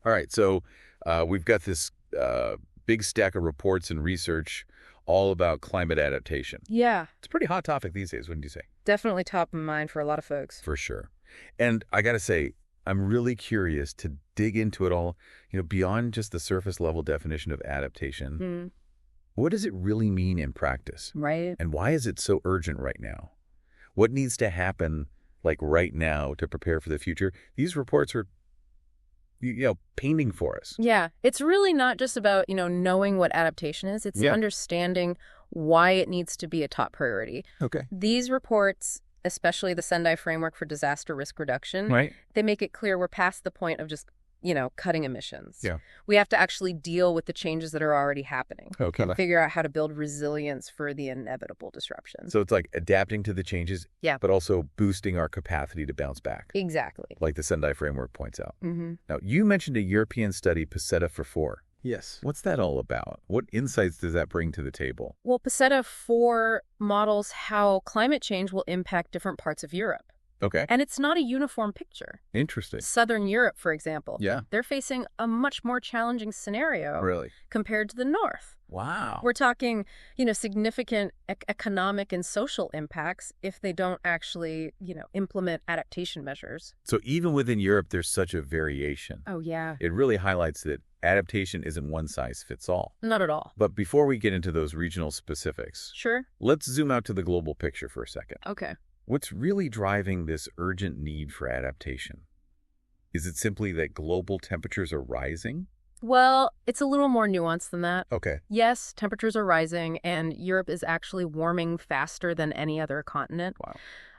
All right, so we've got this big stack of reports and research all about climate adaptation. Yeah, It's a pretty hot topic these days, wouldn't you say? definitely top of mind for a lot of folks. For sure. And I got to say, I'm really curious to dig into it all, beyond just the surface level definition of adaptation. What does it really mean in practice? Right. And why is it so urgent right now? What needs to happen, like right now, to prepare for the future? These reports are, painting for us. Yeah, it's really not just about, knowing what adaptation is. It's understanding why it needs to be a top priority. Okay. These reports, especially the Sendai Framework for Disaster Risk Reduction, Right. they make it clear we're past the point of just, cutting emissions. Yeah. We have to actually deal with the changes that are already happening. Okay. And figure out how to build resilience for the inevitable disruptions. So it's like adapting to the changes, but also boosting our capacity to bounce back. Exactly. Like the Sendai Framework points out. Mm-hmm. Now, you mentioned a European study, Peseta for 4. Yes. What's that all about? What insights does that bring to the table? Well, Peseta 4 models how climate change will impact different parts of Europe. Okay. And it's not a uniform picture. Interesting. Southern Europe, for example, Yeah. they're facing a much more challenging scenario Really? compared to the North. Wow. We're talking, significant economic and social impacts if they don't actually, implement adaptation measures. So even within Europe, there's such a variation. Oh, yeah. It really highlights that adaptation isn't one size fits all. Not at all. But before we get into those regional specifics, Sure. let's zoom out to the global picture for a second. Okay. What's really driving this urgent need for adaptation? Is it simply that global temperatures are rising? Well, it's a little more nuanced than that. Okay. Yes, temperatures are rising, and Europe is actually warming faster than any other continent. Wow.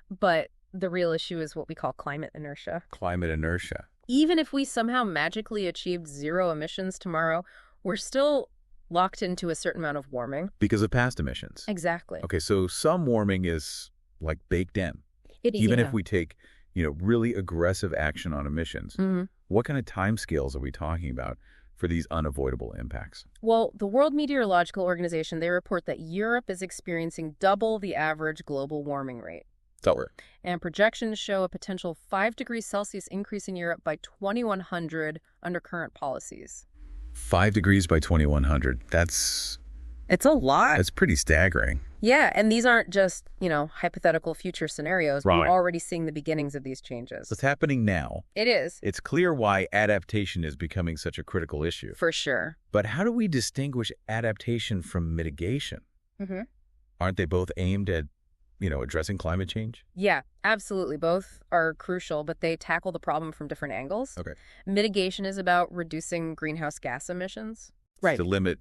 But the real issue is what we call climate inertia. Climate inertia. Even if we somehow magically achieved zero emissions tomorrow, we're still locked into a certain amount of warming. Because of past emissions. Exactly. Okay, so some warming is like baked in. Even if we take, really aggressive action on emissions. Mm-hmm. What kind of timescales are we talking about for these unavoidable impacts? Well, the World Meteorological Organization, they report that Europe is experiencing double the average global warming rate. So, And projections show a potential 5 degrees Celsius increase in Europe by 2100 under current policies. 5 degrees by 2100. That's It's a lot. pretty staggering. Yeah, and these aren't just, hypothetical future scenarios. Right. We're already seeing the beginnings of these changes. It's happening now. It is. It's clear why adaptation is becoming such a critical issue. For sure. But how do we distinguish adaptation from mitigation? Mm-hmm. Aren't they both aimed at, addressing climate change? Yeah, absolutely. Both are crucial, but they tackle the problem from different angles. Okay. Mitigation is about reducing greenhouse gas emissions. Right. To limit,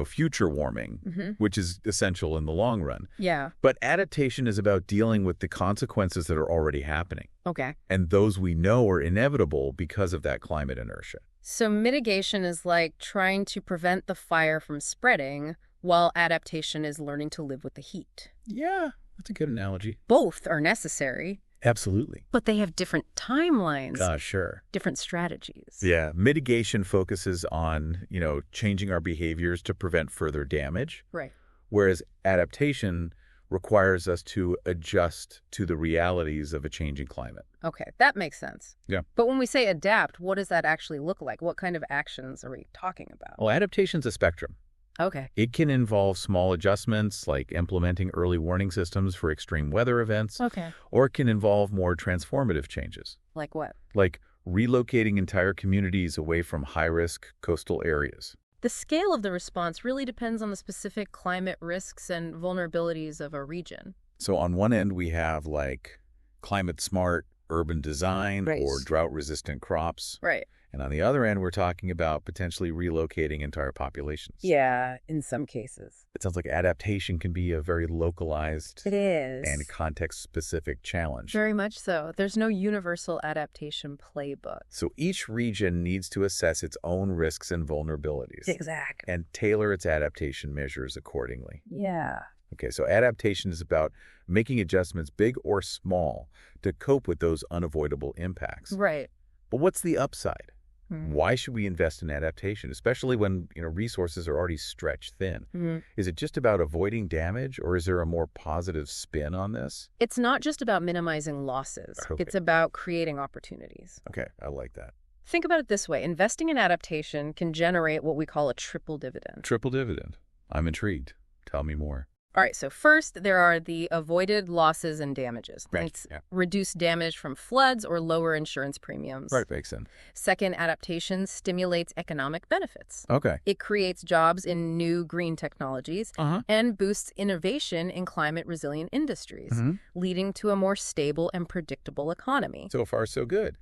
future warming, Mm-hmm. which is essential in the long run. Yeah. But adaptation is about dealing with the consequences that are already happening. Okay. And those we know are inevitable because of that climate inertia. So mitigation is like trying to prevent the fire from spreading, while adaptation is learning to live with the heat. Yeah, that's a good analogy. Both are necessary, Absolutely. but they have different timelines, Sure. different strategies. Yeah, mitigation focuses on, changing our behaviors to prevent further damage, Right. whereas adaptation requires us to adjust to the realities of a changing climate. Okay, that makes sense. Yeah. But when we say adapt, what does that actually look like? What kind of actions are we talking about? Well, adaptation's a spectrum. Okay. It can involve small adjustments like implementing early warning systems for extreme weather events, Okay. or it can involve more transformative changes, Like what? like relocating entire communities away from high-risk coastal areas. The scale of the response really depends on the specific climate risks and vulnerabilities of a region. So on one end, we have like climate-smart urban design Right. or drought-resistant crops. Right. And on the other end, we're talking about potentially relocating entire populations. Yeah, in some cases. It sounds like adaptation can be a very localized It is. and context-specific challenge. Very much so. There's no universal adaptation playbook. So each region needs to assess its own risks and vulnerabilities Exactly. and tailor its adaptation measures accordingly. Yeah. Okay, so adaptation is about making adjustments, big or small, to cope with those unavoidable impacts. Right. But what's the upside? Hmm. Why should we invest in adaptation, especially when resources are already stretched thin? Mm-hmm. Is it just about avoiding damage, or is there a more positive spin on this? It's not just about minimizing losses. Okay. It's about creating opportunities. Okay, I like that. Think about it this way. Investing in adaptation can generate what we call a triple dividend. Triple dividend. I'm intrigued. Tell me more. All right, so first, there are the avoided losses and damages. Right, It's yeah. reduced damage from floods or lower insurance premiums. Right, makes sense. Second, adaptation stimulates economic benefits. Okay. It creates jobs in new green technologies and boosts innovation in climate-resilient industries, leading to a more stable and predictable economy. So far, so good.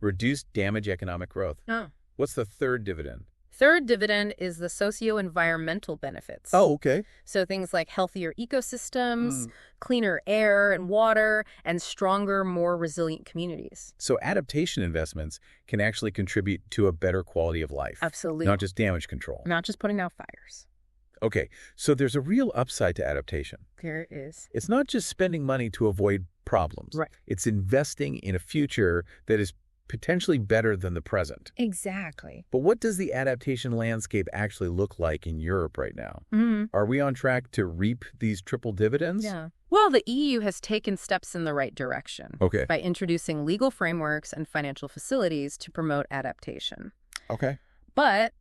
Reduced damage economic growth. Oh. What's the third dividend? Third dividend is the socio-environmental benefits. Oh, okay. So things like healthier ecosystems, cleaner air and water, and stronger, more resilient communities. So adaptation investments can actually contribute to a better quality of life. Absolutely. Not just damage control. Not just putting out fires. Okay, so there's a real upside to adaptation. There is. It's not just spending money to avoid problems. Right. It's investing in a future that is potentially better than the present. Exactly. But what does the adaptation landscape actually look like in Europe right now? Are we on track to reap these triple dividends? Yeah. Well, the EU has taken steps in the right direction by introducing legal frameworks and financial facilities to promote adaptation. Okay. But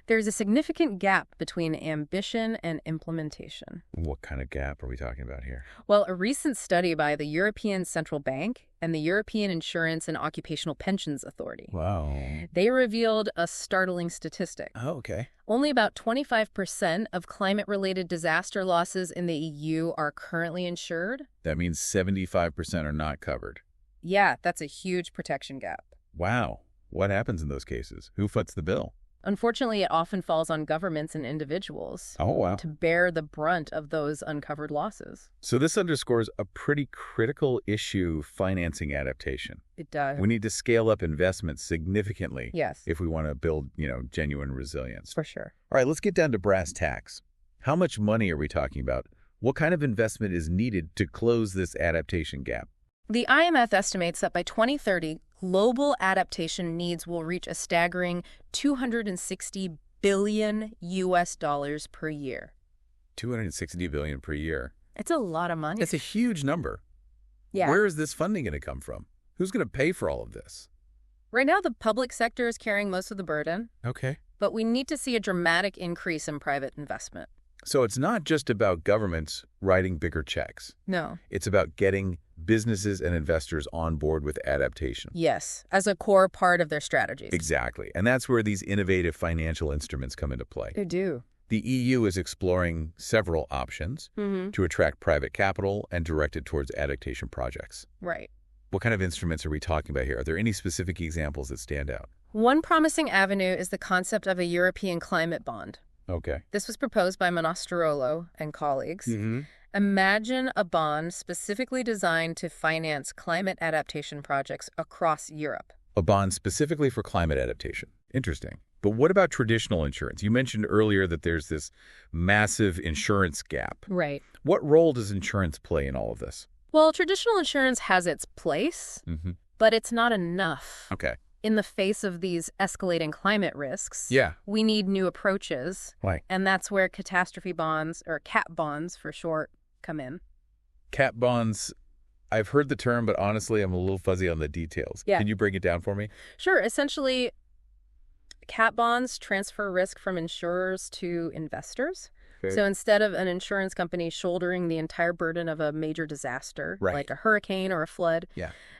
there's a significant gap between ambition and implementation. What kind of gap are we talking about here? Well, a recent study by the European Central Bank and the European Insurance and Occupational Pensions Authority. Wow. They revealed a startling statistic. Oh, okay. Only about 25% of climate-related disaster losses in the EU are currently insured. That means 75% are not covered. Yeah, that's a huge protection gap. Wow. What happens in those cases? Who foots the bill? Unfortunately, it often falls on governments and individuals to bear the brunt of those uncovered losses. So this underscores a pretty critical issue financing adaptation. It does. We need to scale up investments significantly Yes. if we want to build, genuine resilience. For sure. All right, let's get down to brass tacks. How much money are we talking about? What kind of investment is needed to close this adaptation gap? The IMF estimates that by 2030, global adaptation needs will reach a staggering $260 billion per year. $260 billion per year. It's a lot of money. That's a huge number. Yeah. Where is this funding going to come from? Who's going to pay for all of this? Right now, the public sector is carrying most of the burden, Okay. but we need to see a dramatic increase in private investment. So it's not just about governments writing bigger checks. No. It's about getting businesses and investors on board with adaptation. Yes, as a core part of their strategies. Exactly. And that's where these innovative financial instruments come into play. They do. The EU is exploring several options to attract private capital and direct it towards adaptation projects. Right. What kind of instruments are we talking about here? Are there any specific examples that stand out? One promising avenue is the concept of a European climate bond. Okay. This was proposed by Monasterolo and colleagues. Imagine a bond specifically designed to finance climate adaptation projects across Europe. A bond specifically for climate adaptation. Interesting. But what about traditional insurance? You mentioned earlier that there's this massive insurance gap. Right. What role does insurance play in all of this? Well, traditional insurance has its place, but it's not enough. Okay. In the face of these escalating climate risks, we need new approaches. Why? And that's where catastrophe bonds, or cat bonds for short, come in. Cat bonds, I've heard the term, but honestly, I'm a little fuzzy on the details. Yeah. Can you break it down for me? Sure. Essentially, cat bonds transfer risk from insurers to investors. Okay. So instead of an insurance company shouldering the entire burden of a major disaster, like a hurricane or a flood,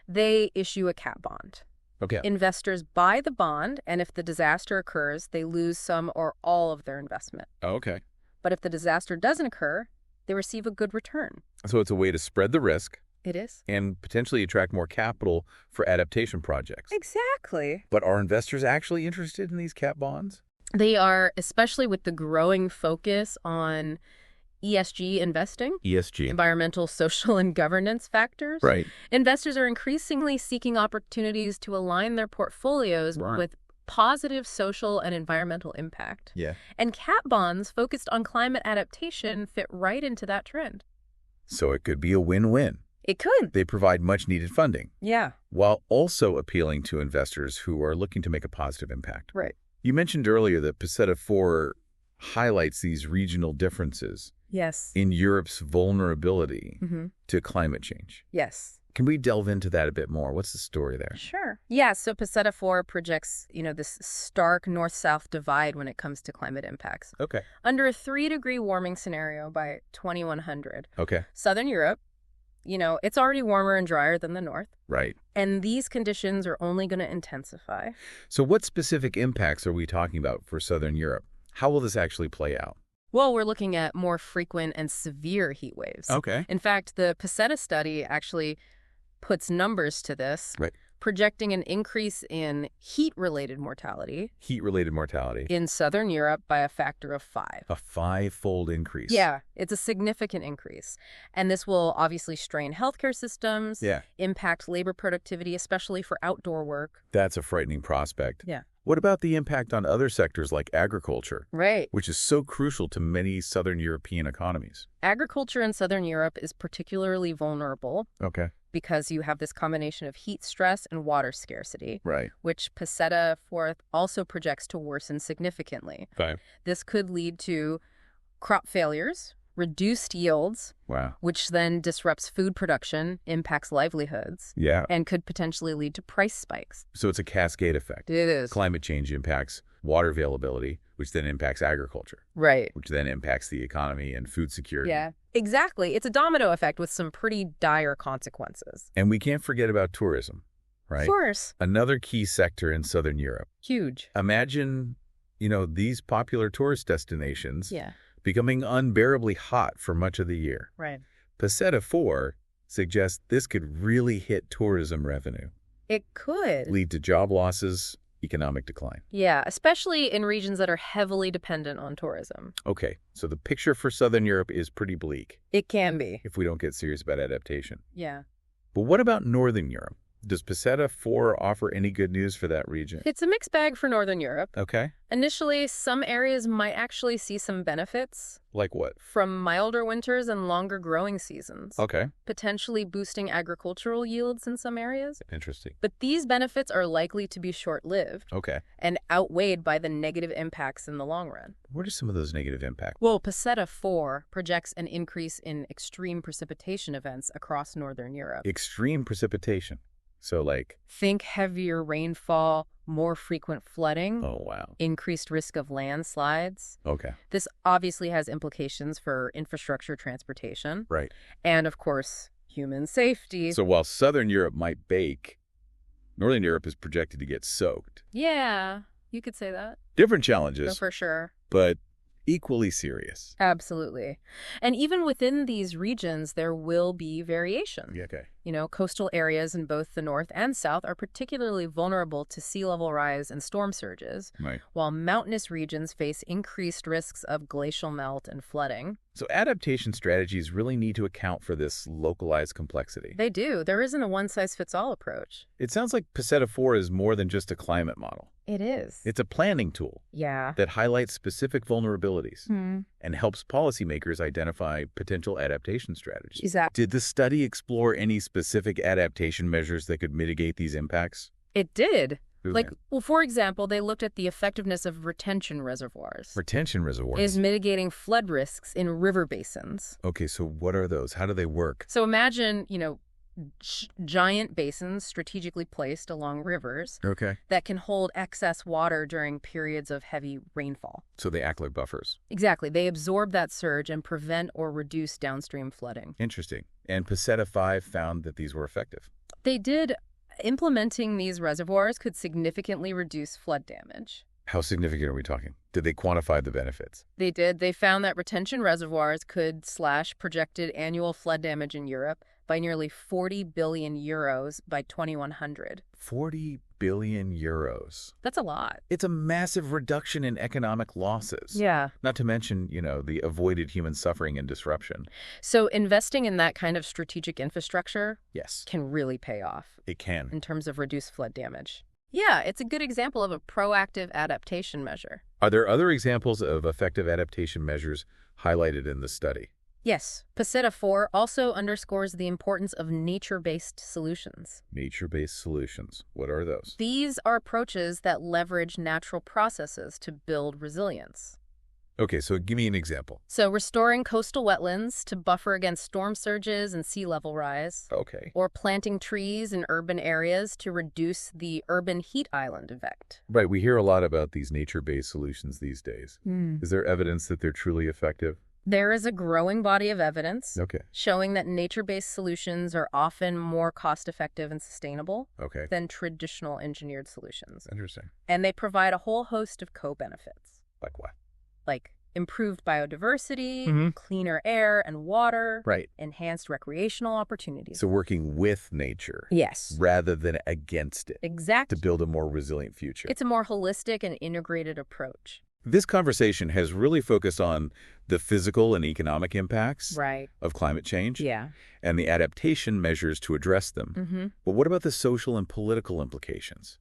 they issue a cat bond. Okay. Investors buy the bond, and if the disaster occurs, they lose some or all of their investment. Okay. But if the disaster doesn't occur, they receive a good return. So it's a way to spread the risk. It is. And potentially attract more capital for adaptation projects. Exactly. But are investors actually interested in these cat bonds? They are, especially with the growing focus on ESG investing. ESG. Environmental, social, and governance factors. Right. Investors are increasingly seeking opportunities to align their portfolios with positive social and environmental impact. Yeah. And cat bonds focused on climate adaptation fit right into that trend. So it could be a win-win. It could. They provide much-needed funding. Yeah. While also appealing to investors who are looking to make a positive impact. Right. You mentioned earlier that Peseta 4 highlights these regional differences Yes. in Europe's vulnerability to climate change. Yes. Can we delve into that a bit more? What's the story there? Sure. Yeah, so Peseta 4 projects, this stark north-south divide when it comes to climate impacts. Okay. Under a 3-degree warming scenario by 2100. Okay. Southern Europe, it's already warmer and drier than the north. Right. And these conditions are only going to intensify. So what specific impacts are we talking about for Southern Europe? How will this actually play out? Well, we're looking at more frequent and severe heat waves. Okay. In fact, the Peseta study actually puts numbers to this, Right. projecting an increase in heat-related mortality. Heat-related mortality. In Southern Europe by a factor of 5. A 5-fold increase. Yeah, it's a significant increase. And this will obviously strain healthcare systems, impact labor productivity, especially for outdoor work. That's a frightening prospect. Yeah. What about the impact on other sectors like agriculture? Right. Which is so crucial to many Southern European economies. Agriculture in Southern Europe is particularly vulnerable. Okay. Because you have this combination of heat stress and water scarcity, Right. which Peseta 4 also projects to worsen significantly. Fine. This could lead to crop failures, reduced yields, Wow. which then disrupts food production, impacts livelihoods, Yeah. and could potentially lead to price spikes. So it's a cascade effect. It is. Climate change impacts water availability, which then impacts agriculture, Right. which then impacts the economy and food security. Yeah, exactly. It's a domino effect with some pretty dire consequences. And we can't forget about tourism, right? Of course. Another key sector in Southern Europe. Huge. Imagine, these popular tourist destinations Yeah. becoming unbearably hot for much of the year. Right. Peseta 4 suggests this could really hit tourism revenue, It could. lead to job losses, economic decline. Yeah, especially in regions that are heavily dependent on tourism. Okay, so the picture for Southern Europe is pretty bleak It can be. if we don't get serious about adaptation. Yeah. But what about Northern Europe? Does Peseta 4 offer any good news for that region? It's a mixed bag for Northern Europe. Okay. Initially, some areas might actually see some benefits Like what? from milder winters and longer growing seasons, Okay. potentially boosting agricultural yields in some areas. Interesting. But these benefits are likely to be short-lived Okay. and outweighed by the negative impacts in the long run. What are some of those negative impacts? Well, Peseta 4 projects an increase in extreme precipitation events across Northern Europe. Extreme precipitation. So like, Think heavier rainfall, more frequent flooding, oh, wow. increased risk of landslides. Okay. This obviously has implications for infrastructure, transportation, Right. and, of course, human safety. So while Southern Europe might bake, Northern Europe is projected to get soaked. Yeah, you could say that. Different No, challenges, for sure. but equally serious. Absolutely. And even within these regions, there will be variation. Yeah, okay. Coastal areas in both the north and south are particularly vulnerable to sea level rise and storm surges, Right. while mountainous regions face increased risks of glacial melt and flooding. So adaptation strategies really need to account for this localized complexity. They do. There isn't a one-size-fits-all approach. It sounds like Peseta 4 is more than just a climate model. It is. It's a planning tool Yeah. that highlights specific vulnerabilities Hmm. and helps policymakers identify potential adaptation strategies. Exactly. Did the study explore any specific adaptation measures that could mitigate these impacts? It did. Okay. For example, they looked at the effectiveness of retention reservoirs. Retention reservoirs. Is mitigating flood risks in river basins. Okay, so what are those? How do they work? So imagine, giant basins strategically placed along rivers Okay. that can hold excess water during periods of heavy rainfall. So they act like buffers. Exactly. They absorb that surge and prevent or reduce downstream flooding. Interesting. And Peseta 5 found that these were effective. They did. Implementing these reservoirs could significantly reduce flood damage. How significant are we talking? Did they quantify the benefits? They did. They found that retention reservoirs could slash projected annual flood damage in Europe by nearly 40 billion euros by 2100. 40 billion euros. That's a lot. It's a massive reduction in economic losses. Yeah. Not to mention, the avoided human suffering and disruption. So investing in that kind of strategic infrastructure Yes, can really pay off it can. in terms of reduced flood damage. Yeah, it's a good example of a proactive adaptation measure. Are there other examples of effective adaptation measures highlighted in the study? Yes, Peseta 4 also underscores the importance of nature-based solutions. Nature-based solutions. What are those? These are approaches that leverage natural processes to build resilience. Okay, so give me an example. So restoring coastal wetlands to buffer against storm surges and sea level rise. Okay. Or planting trees in urban areas to reduce the urban heat island effect. Right, we hear a lot about these nature-based solutions these days. Hmm. Is there evidence that they're truly effective? There is a growing body of evidence Okay. showing that nature-based solutions are often more cost-effective and sustainable Okay. than traditional engineered solutions. Interesting. And they provide a whole host of co-benefits, Like what? like improved biodiversity, Mhm. cleaner air and water, Right. enhanced recreational opportunities. So working with nature Yes, rather than against it to exactly. build a more resilient future. It's a more holistic and integrated approach. This conversation has really focused on the physical and economic impacts Right. of climate change Yeah. and the adaptation measures to address them. Mm-hmm. But what about the social and political implications?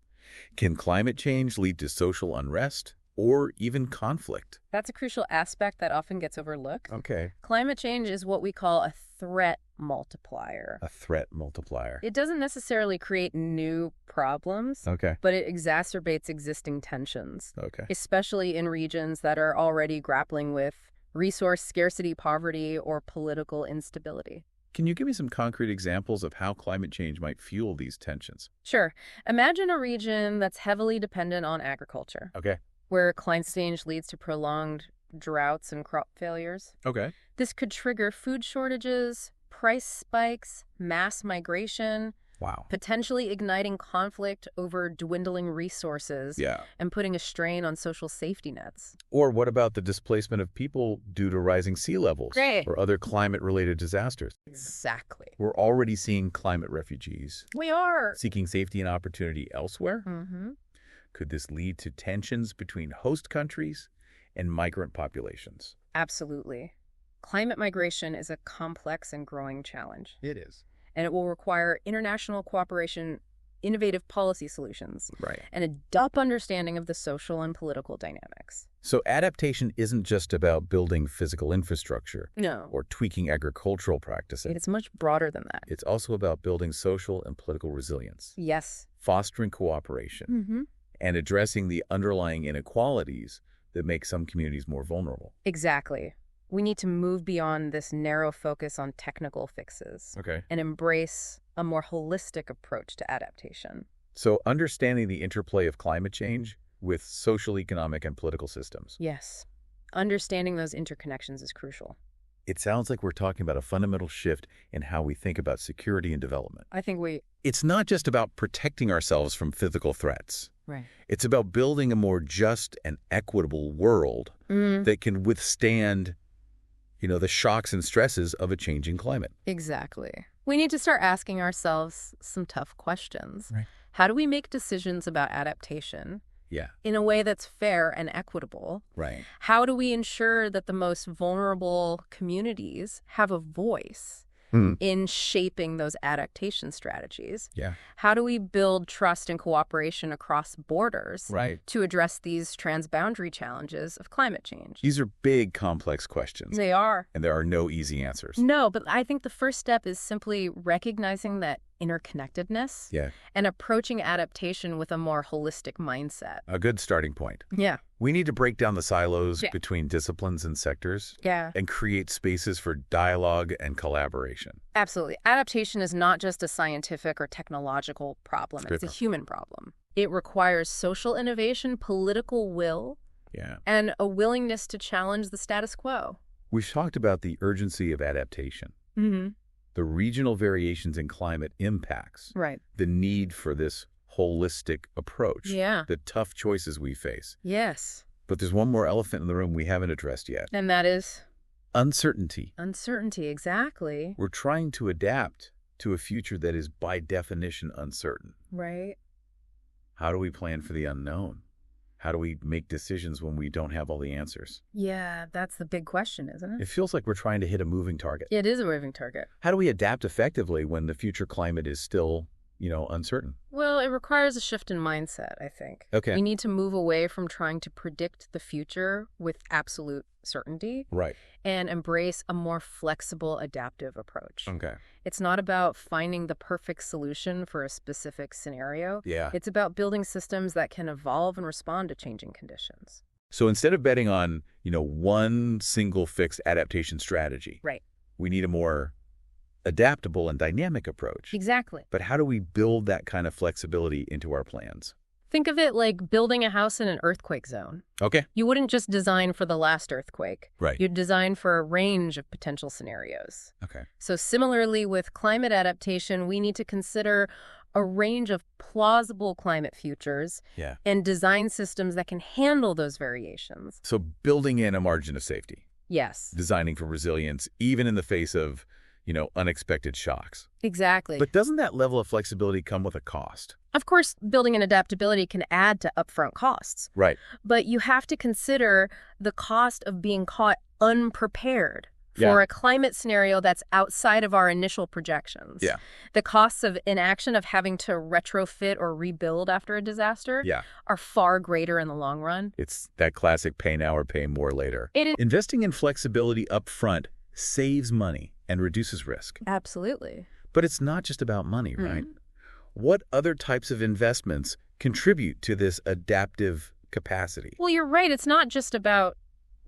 Can climate change lead to social unrest or even conflict? That's a crucial aspect that often gets overlooked. Okay. Climate change is what we call a threat multiplier. A threat multiplier. It doesn't necessarily create new problems, Okay. but it exacerbates existing tensions, Okay. especially in regions that are already grappling with resource scarcity, poverty, or political instability. Can you give me some concrete examples of how climate change might fuel these tensions? Sure. Imagine a region that's heavily dependent on agriculture, Okay. where climate change leads to prolonged droughts and crop failures. Okay. This could trigger food shortages, price spikes, mass migration, Wow. potentially igniting conflict over dwindling resources Yeah. and putting a strain on social safety nets. Or what about the displacement of people due to rising sea levels Great. or other climate-related disasters? Exactly. We're already seeing climate refugees We are. seeking safety and opportunity elsewhere. Mm-hmm. Could this lead to tensions between host countries and migrant populations? Absolutely. Climate migration is a complex and growing challenge, It is. and it will require international cooperation, innovative policy solutions, Right. and a deep understanding of the social and political dynamics. So adaptation isn't just about building physical infrastructure No, or tweaking agricultural practices. it's much broader than that. It's also about building social and political resilience, Yes. fostering cooperation, Mm-hmm. and addressing the underlying inequalities that make some communities more vulnerable. Exactly. We need to move beyond this narrow focus on technical fixes Okay. and embrace a more holistic approach to adaptation. So understanding the interplay of climate change with social, economic, and political systems. Yes. Understanding those interconnections is crucial. It sounds like we're talking about a fundamental shift in how we think about security and development. I think It's not just about protecting ourselves from physical threats. Right. It's about building a more just and equitable world that can withstand, the shocks and stresses of a changing climate. Exactly. We need to start asking ourselves some tough questions. Right. How do we make decisions about adaptation Yeah, in a way that's fair and equitable? right. How do we ensure that the most vulnerable communities have a voice in shaping those adaptation strategies? Yeah. How do we build trust and cooperation across borders Right. to address these transboundary challenges of climate change? These are big, complex questions, They are. and there are no easy answers. No, but I think the first step is simply recognizing that interconnectedness Yeah, and approaching adaptation with a more holistic mindset. a good starting point. Yeah. We need to break down the silos Yeah. between disciplines and sectors Yeah. and create spaces for dialogue and collaboration. Absolutely. Adaptation is not just a scientific or technological problem. It's a It's a great human problem. It requires social innovation, political will, Yeah. and a willingness to challenge the status quo. We've talked about the urgency of adaptation, Mm-hmm. the regional variations in climate impacts, Right. the need for this holistic approach, Yeah. the tough choices we face. Yes. But there's one more elephant in the room we haven't addressed yet. And that is Uncertainty. uncertainty. Exactly. We're trying to adapt to a future that is by definition uncertain. Right. How do we plan for the unknown? How do we make decisions when we don't have all the answers? Yeah, that's the big question, isn't it? It feels like we're trying to hit a moving target. It is a moving target. How do we adapt effectively when the future climate is still, uncertain? Well, it requires a shift in mindset, I think. Okay. We need to move away from trying to predict the future with absolute certainty Right. and embrace a more flexible, adaptive approach. Okay. It's not about finding the perfect solution for a specific scenario. Yeah. It's about building systems that can evolve and respond to changing conditions. So instead of betting on, one single fixed adaptation strategy, Right. we need a more adaptable and dynamic approach. Exactly. But how do we build that kind of flexibility into our plans? Think of it like building a house in an earthquake zone. Okay. You wouldn't just design for the last earthquake. Right. You'd design for a range of potential scenarios. Okay. So similarly with climate adaptation, we need to consider a range of plausible climate futures and design systems that can handle those variations. So building in a margin of safety. Yes. Designing for resilience, even in the face of, unexpected shocks. Exactly. But doesn't that level of flexibility come with a cost? Of course, building an adaptability can add to upfront costs. Right. But you have to consider the cost of being caught unprepared for a climate scenario that's outside of our initial projections. Yeah. The costs of inaction, of having to retrofit or rebuild after a disaster, are far greater in the long run. It's that classic pay now or pay more later. It is. Investing in flexibility up front saves money and reduces risk. Absolutely. But it's not just about money, right? What other types of investments contribute to this adaptive capacity? Well, you're right. It's not just about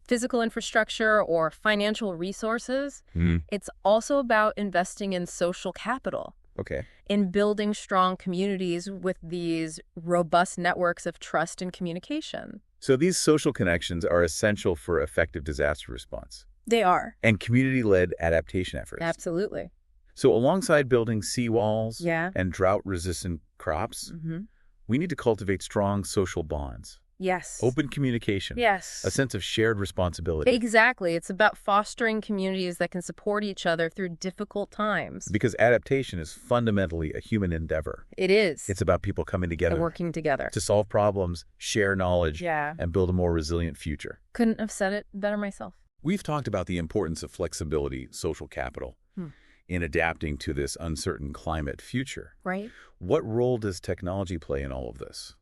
physical infrastructure or financial resources. It's also about investing in social capital. Okay. In building strong communities with these robust networks of trust and communication. So these social connections are essential for effective disaster response. They are. And community-led adaptation efforts. Absolutely. So alongside building seawalls and drought-resistant crops, we need to cultivate strong social bonds. Yes. Open communication. Yes. A sense of shared responsibility. Exactly. It's about fostering communities that can support each other through difficult times. Because adaptation is fundamentally a human endeavor. It is. It's about people coming together. And working together. To solve problems, share knowledge, and build a more resilient future. Couldn't have said it better myself. We've talked about the importance of flexibility, social capital, in adapting to this uncertain climate future. Right. What role does technology play in all of this?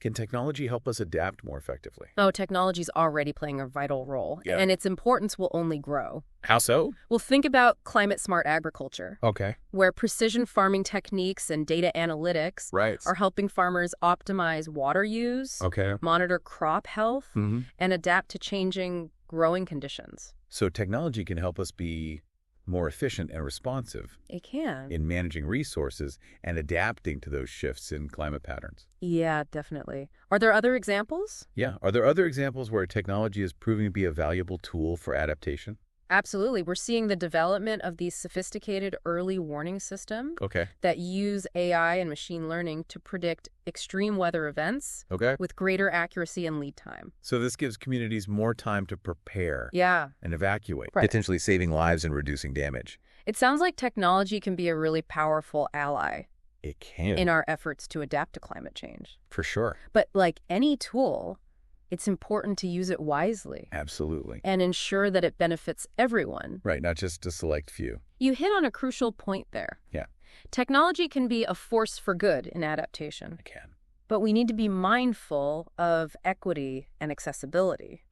Can technology help us adapt more effectively? Oh, technology's already playing a vital role, and its importance will only grow. How so? Well, think about climate-smart agriculture. Okay. Where precision farming techniques and data analytics are helping farmers optimize water use, monitor crop health, and adapt to changing growing conditions. So technology can help us be more efficient and responsive. It can. In managing resources and adapting to those shifts in climate patterns. Yeah, definitely. Are there other examples? Yeah. Are there other examples where technology is proving to be a valuable tool for adaptation? Absolutely. We're seeing the development of these sophisticated early warning systems that use AI and machine learning to predict extreme weather events with greater accuracy and lead time. So this gives communities more time to prepare and evacuate, Right. potentially saving lives and reducing damage. It sounds like technology can be a really powerful ally It can. in our efforts to adapt to climate change. For sure. But like any tool, it's important to use it wisely. Absolutely. And ensure that it benefits everyone. Right, not just a select few. You hit on a crucial point there. Yeah. Technology can be a force for good in adaptation. It can. But we need to be mindful of equity and accessibility.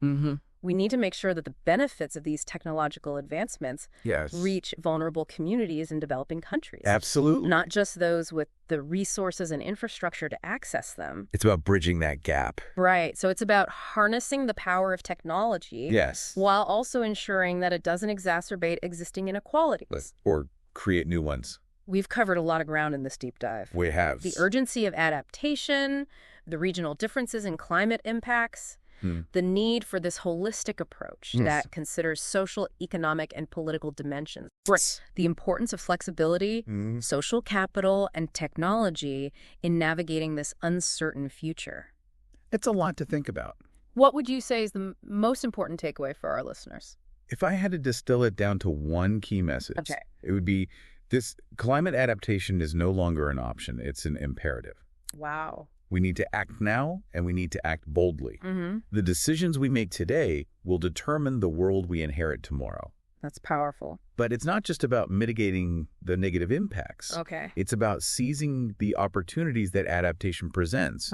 We need to make sure that the benefits of these technological advancements reach vulnerable communities in developing countries. Absolutely. Not just those with the resources and infrastructure to access them. It's about bridging that gap. Right. So it's about harnessing the power of technology while also ensuring that it doesn't exacerbate existing inequalities. Or create new ones. We've covered a lot of ground in this deep dive. We have. The urgency of adaptation, the regional differences in climate impacts, the need for this holistic approach that considers social, economic, and political dimensions. The importance of flexibility, social capital, and technology in navigating this uncertain future. It's a lot to think about. What would you say is the most important takeaway for our listeners? If I had to distill it down to one key message, it would be this: climate adaptation is no longer an option. It's an imperative. Wow. We need to act now, and we need to act boldly. The decisions we make today will determine the world we inherit tomorrow. That's powerful. But it's not just about mitigating the negative impacts. It's about seizing the opportunities that adaptation presents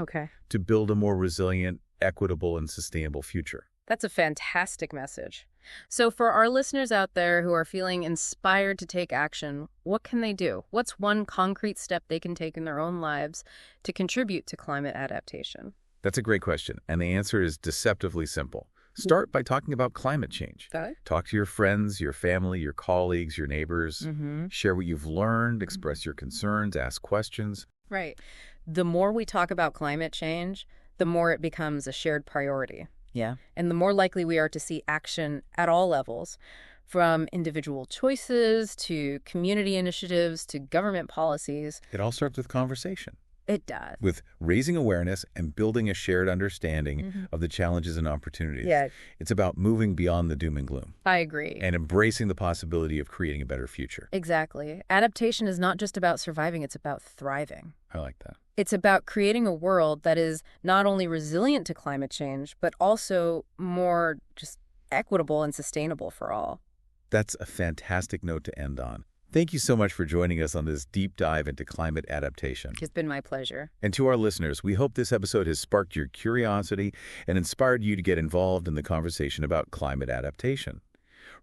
to build a more resilient, equitable, and sustainable future. That's a fantastic message. So for our listeners out there who are feeling inspired to take action, what can they do? What's one concrete step they can take in their own lives to contribute to climate adaptation? That's a great question, and the answer is deceptively simple. Start by talking about climate change. Okay. Talk to your friends, your family, your colleagues, your neighbors. Share what you've learned, express your concerns, ask questions. Right. The more we talk about climate change, the more it becomes a shared priority. Yeah. And the more likely we are to see action at all levels, from individual choices to community initiatives to government policies. It all starts with conversation. It does. With raising awareness and building a shared understanding of the challenges and opportunities. Yeah. It's about moving beyond the doom and gloom. I agree. And embracing the possibility of creating a better future. Exactly. Adaptation is not just about surviving, it's about thriving. I like that. It's about creating a world that is not only resilient to climate change, but also more just equitable and sustainable for all. That's a fantastic note to end on. Thank you so much for joining us on this deep dive into climate adaptation. It's been my pleasure. And to our listeners, we hope this episode has sparked your curiosity and inspired you to get involved in the conversation about climate adaptation.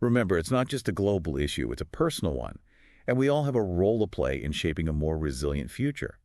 Remember, it's not just a global issue, it's a personal one. And we all have a role to play in shaping a more resilient future.